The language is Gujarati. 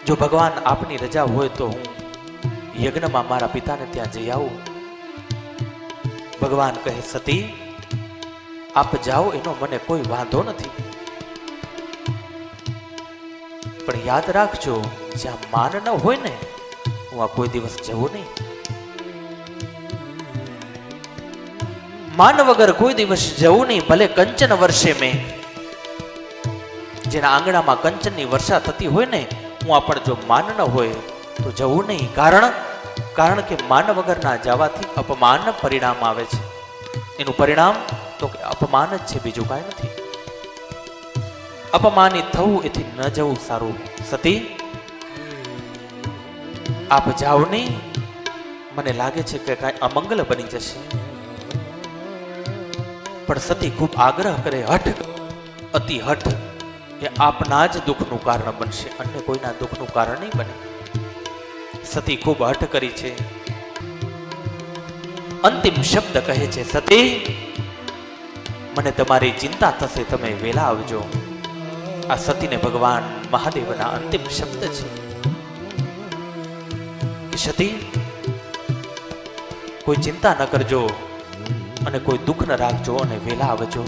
જો ભગવાન આપની રજા હોય તો હું યજ્ઞમાં મારા પિતાને ત્યાં જઈ આવું. ભગવાન કહે, સતી આપ જાઓ એનો મને કોઈ વાંધો નથી, પણ યાદ રાખજો જ્યાં માન ન હોય ને હું આ કોઈ દિવસ જવું નહીં. માન વગર કોઈ દિવસ જવું નહીં. ભલે કંચન વર્ષે મેં, જેના આંગણામાં કંચનની વર્ષા થતી હોય ને હું આ પણ જો માન ન હોય તો જવું નહીં. કારણ કે માન વગરના જવાથી અપમાન પરિણામ આવે છે. એનું પરિણામ તો કે અપમાન જ છે, બીજું કાંઈ નથી. અપમાનિત થવું એથી ન જવું સારું. સતી આપ જાઓ નહીં, મને લાગે છે કે કાંઈ અમંગલ બની જશે. પણ સતી ખૂબ આગ્રહ કરે, અતિ હઠ એ આપના જ દુઃખનું કારણ બનશે, અન્ય કોઈના દુઃખનું કારણ નહીં બને. સતી ખૂબ હઠ કરી છે. અંતિમ શબ્દ કહે છે, સતી મને તમારી ચિંતા થશે, તમે વેલા આવજો. આ સતીને ભગવાન મહાદેવના અંતિમ શબ્દ છે કે સતી કોઈ ચિંતા ન કરજો અને કોઈ દુઃખ ન રાખજો અને વેલા આવજો.